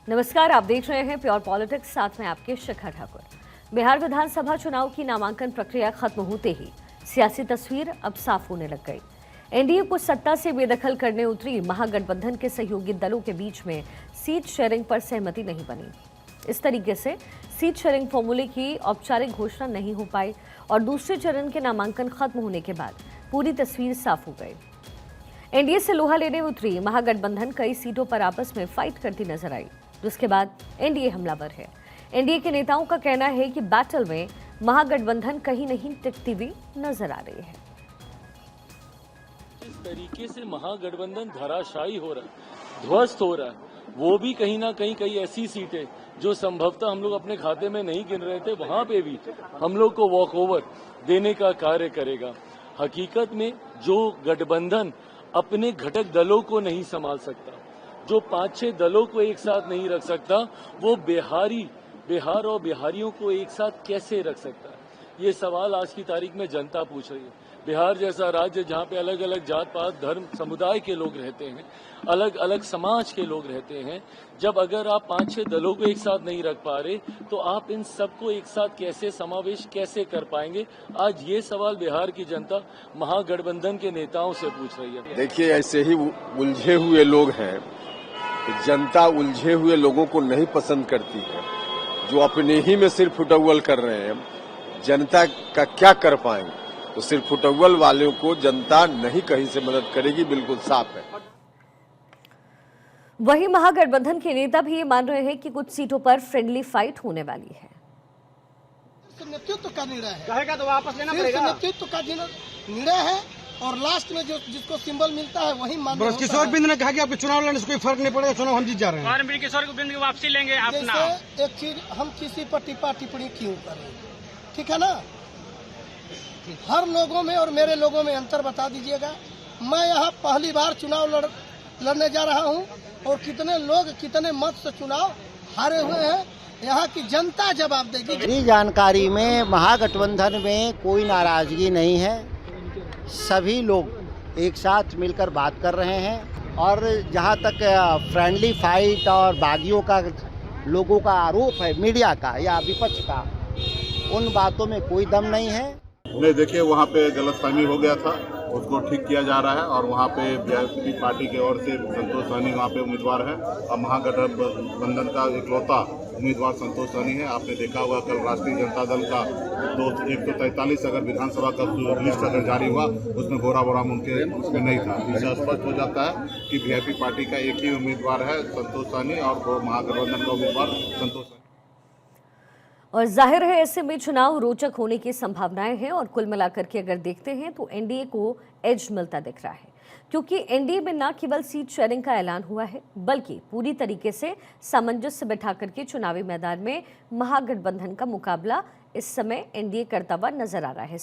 नमस्कार, आप देख रहे हैं प्योर पॉलिटिक्स, साथ में आपके शिखा ठाकुर। बिहार विधानसभा चुनाव की नामांकन प्रक्रिया खत्म होते ही सियासी तस्वीर अब साफ होने लग गई। एनडीए को सत्ता से बेदखल करने उतरी महागठबंधन के सहयोगी दलों के बीच में सीट शेयरिंग पर सहमति नहीं बनी। इस तरीके से सीट शेयरिंग फॉर्मूले की औपचारिक घोषणा नहीं हो पाई और दूसरे चरण के नामांकन खत्म होने के बाद पूरी तस्वीर साफ हो गई। एनडीए से लोहा लेने उतरी महागठबंधन कई सीटों पर आपस में फाइट करती नजर आई, जिसके बाद एनडीए हमलावर है। एनडीए के नेताओं का कहना है कि बैटल में महागठबंधन कहीं नहीं टिकती हुई नजर आ रही है। इस तरीके से महागठबंधन धराशायी हो रहा है, ध्वस्त हो रहा है, वो भी कहीं ना कहीं कई ऐसी सीटें जो संभवतः हम लोग अपने खाते में नहीं गिन रहे थे, वहां पे भी हम लोग को वॉक ओवर देने का कार्य करेगा। हकीकत में जो गठबंधन अपने घटक दलों को नहीं संभाल सकता, जो 5-6 दलों को एक साथ नहीं रख सकता, वो बिहार और बिहारियों को एक साथ कैसे रख सकता है? ये सवाल आज की तारीख में जनता पूछ रही है। बिहार जैसा राज्य जहाँ पे अलग अलग जात पात धर्म समुदाय के लोग रहते हैं, अलग अलग समाज के लोग रहते हैं, जब अगर आप 5-6 दलों को एक साथ नहीं रख पा रहे तो आप इन सबको एक साथ कैसे समावेश कैसे कर पाएंगे? आज ये सवाल बिहार की जनता महागठबंधन के नेताओं से पूछ रही है। देखिए, ऐसे ही उलझे हुए लोग हैं। जनता उलझे हुए लोगों को नहीं पसंद करती है, जो अपने ही में सिर्फ फुटअव्वल कर रहे हैं। जनता का क्या कर पाएंगे? तो सिर्फ फुटअव्वल वालों को जनता नहीं कहीं से मदद करेगी, बिल्कुल साफ है। वहीं महागठबंधन के नेता भी ये मान रहे हैं कि कुछ सीटों पर फ्रेंडली फाइट होने वाली है। नेतृत्व का निर्णय है, कहेगा तो वापस लेना पड़ेगा। नेतृत्व का निर्णय है और लास्ट में जो जिसको सिंबल मिलता है वही मान्य होता है। किशोर बिंद ने कहा कि आपके चुनाव लड़ने से कोई फर्क नहीं पड़ेगा, चुनाव हम जीत जा रहे हैं। किशोर बिंद की वापसी लेंगे अपना। जैसे एक चीज, हम किसी पर टिप्पा टिप्पणी क्यों करें? ठीक है ना? हर लोगों में और मेरे लोगों में अंतर बता दीजिएगा। मैं यहाँ पहली बार चुनाव लड़ने जा रहा हूँ और कितने लोग कितने मत से चुनाव हारे हुए हैं, यहाँ की जनता जवाब देगी। मेरी जानकारी में महागठबंधन में कोई नाराजगी नहीं है। सभी लोग एक साथ मिलकर बात कर रहे हैं और जहाँ तक फ्रेंडली फाइट और बागियों का लोगों का आरोप है, मीडिया का या विपक्ष का, उन बातों में कोई दम नहीं है। नहीं, देखिए, वहाँ पे गलतफहमी हो गया था, उसको ठीक किया जा रहा है और वहाँ पे बीजेपी पार्टी की ओर से संतोष सहनी वहाँ पे उम्मीदवार है और महागठबंधन का इकलौता उम्मीदवार संतोष सहनी है। आपने देखा होगा कल राष्ट्रीय जनता दल का 143 अगर विधानसभा का लिस्ट अगर जारी हुआ, उसमें घोड़ा बोराम उनके उसमें नहीं था। इससे स्पष्ट हो जाता है कि बीजेपी पार्टी का एक ही उम्मीदवार है संतोष सहनी और महागठबंधन का उम्मीदवार संतोष सहनी। और जाहिर है ऐसे में चुनाव रोचक होने की संभावनाएं हैं और कुल मिलाकर के अगर देखते हैं तो एनडीए को एज मिलता दिख रहा है, क्योंकि एनडीए में न केवल सीट शेयरिंग का ऐलान हुआ है, बल्कि पूरी तरीके से सामंजस्य बिठा करके चुनावी मैदान में महागठबंधन का मुकाबला इस समय एनडीए करता हुआ नजर आ रहा है।